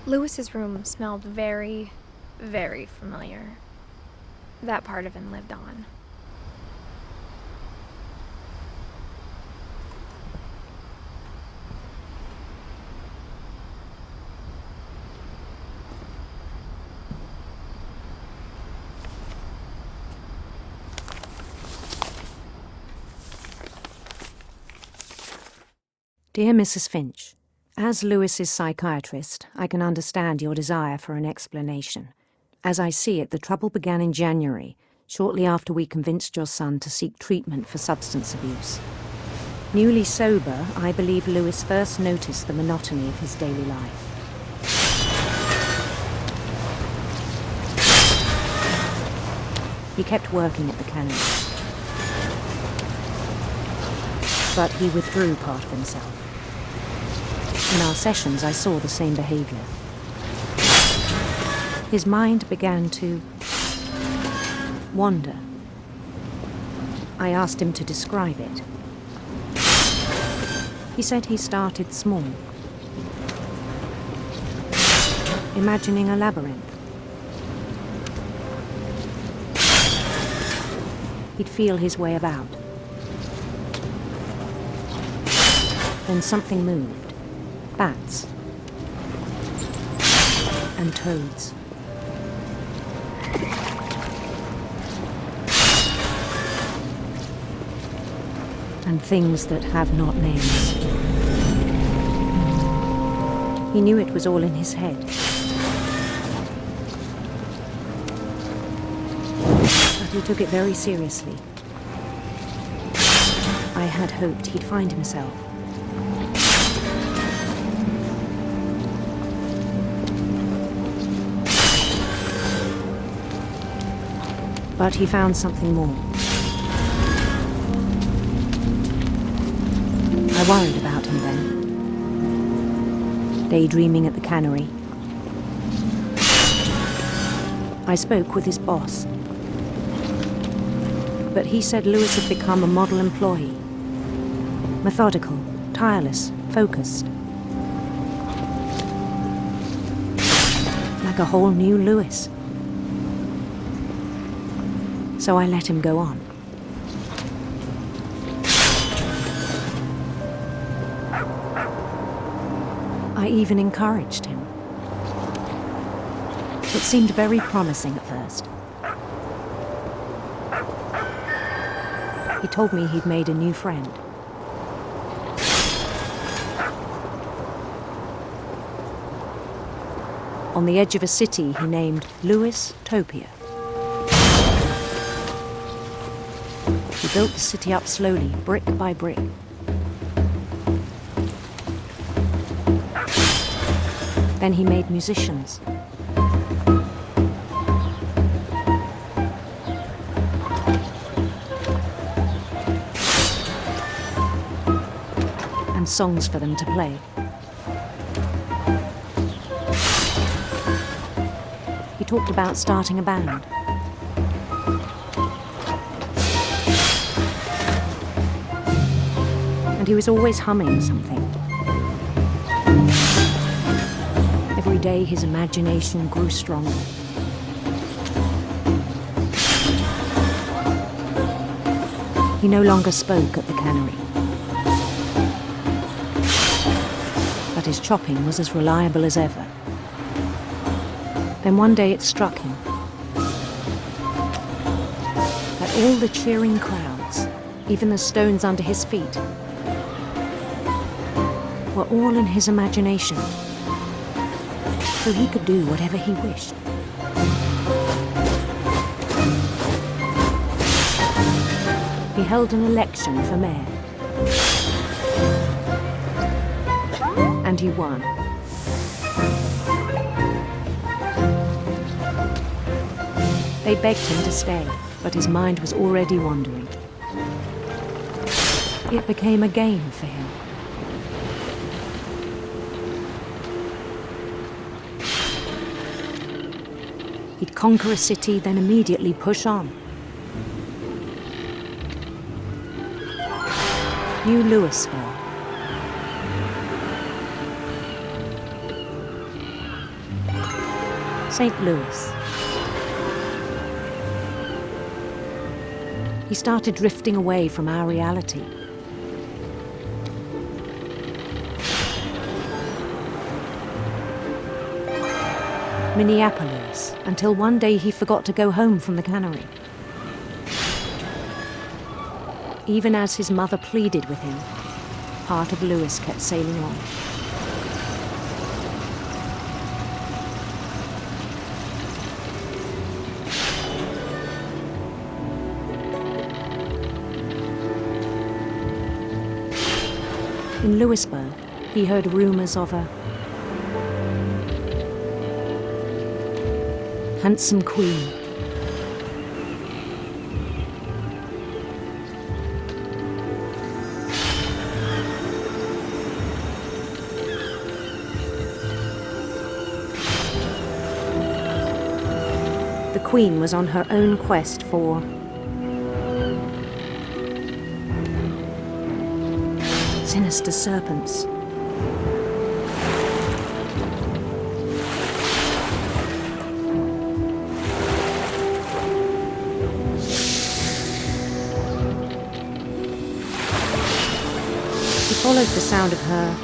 Lewis's room smelled very, very familiar. That part of him lived on. Dear Mrs. Finch, as Lewis's psychiatrist, I can understand your desire for an explanation. As I see it, the trouble began in January, shortly after we convinced your son to seek treatment for substance abuse. Newly sober, I believe Lewis first noticed the monotony of his daily life. He kept working at the cannery, but he withdrew part of himself. In our sessions, I saw the same behavior. His mind began to wander. I asked him to describe it. He said he started small, imagining a labyrinth. He'd feel his way about. Then something moved. Bats and toads. And things that have not names. He knew it was all in his head. But he took it very seriously. I had hoped he'd find himself. But he found something more. I worried about him then. Daydreaming at the cannery. I spoke with his boss. But he said Lewis had become a model employee. Methodical, tireless, focused. Like a whole new Lewis. So I let him go on. I even encouraged him. It seemed very promising at first. He told me he'd made a new friend. On the edge of a city he named Lewis Topia. He built the city up slowly, brick by brick. Then he made musicians. And songs for them to play. He talked about starting a band. And he was always humming something. Every day his imagination grew stronger. He no longer spoke at the cannery. But his chopping was as reliable as ever. Then one day it struck him that all the cheering crowds, even the stones under his feet, were all in his imagination, so he could do whatever he wished. He held an election for mayor. And he won. They begged him to stay, but his mind was already wandering. It became a game for him. He'd conquer a city, then immediately push on. New Louisville. St. Louis. He started drifting away from our reality. Minneapolis, until one day he forgot to go home from the cannery. Even as his mother pleaded with him, part of Lewis kept sailing on. In Lewisburg, he heard rumors of a handsome queen. The queen was on her own quest for sinister serpents. He followed the sound of her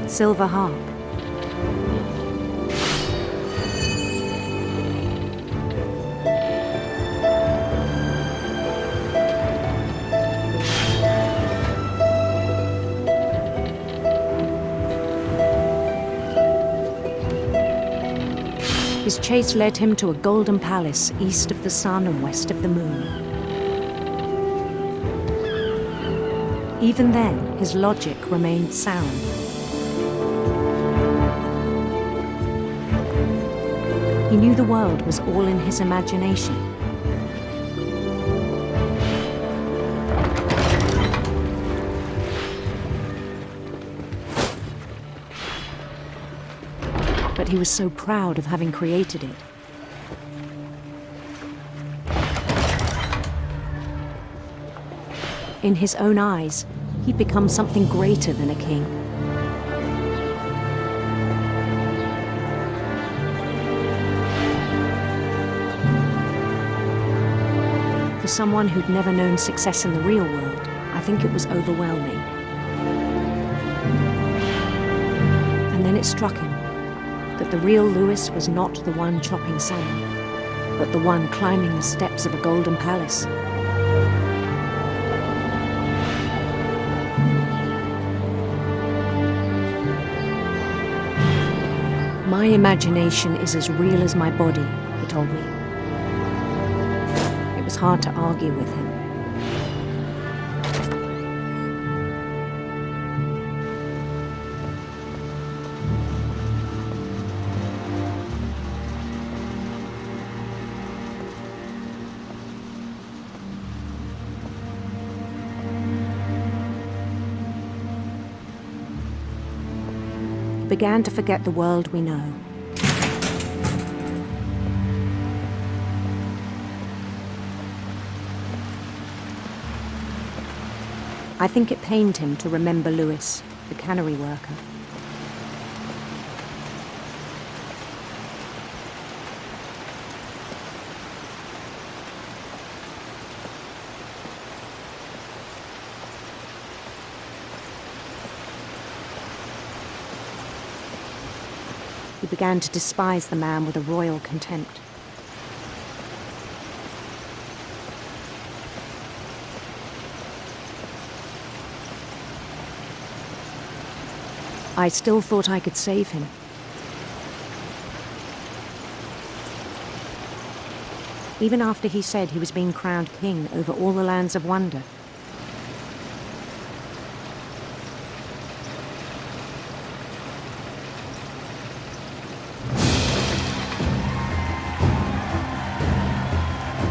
silver harp. His chase led him to a golden palace east of the sun and west of the moon. Even then, his logic remained sound. He knew the world was all in his imagination. But he was so proud of having created it. In his own eyes, he'd become something greater than a king. For someone who'd never known success in the real world, I think it was overwhelming. And then it struck him that the real Lewis was not the one chopping salmon, but the one climbing the steps of a golden palace. My imagination is as real as my body, he told me. It was hard to argue with him. He began to forget the world we know. I think it pained him to remember Lewis, the cannery worker. He began to despise the man with a royal contempt. I still thought I could save him. Even after he said he was being crowned king over all the lands of wonder.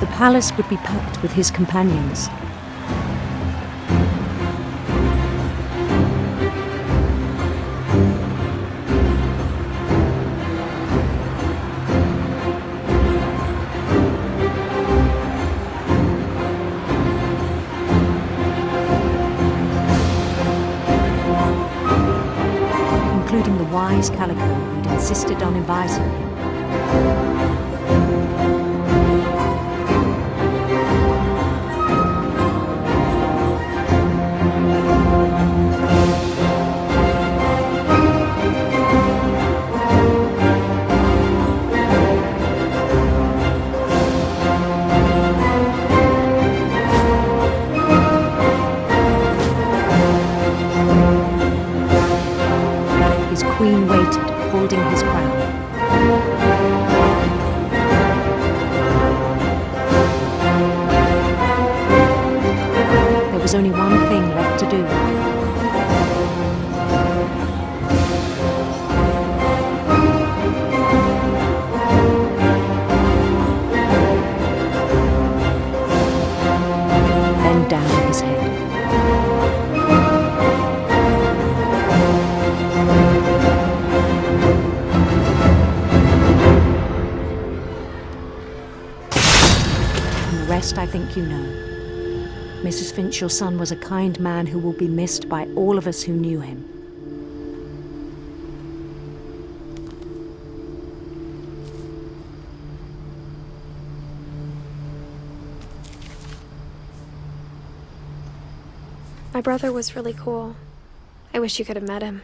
The palace would be packed with his companions. wise calico who'd insisted on advising him. His queen waited, holding his crown. There was only one thing left to do. Bend down his head. The rest I think you know. Mrs. Finch, your son was a kind man who will be missed by all of us who knew him. My brother was really cool. I wish you could have met him.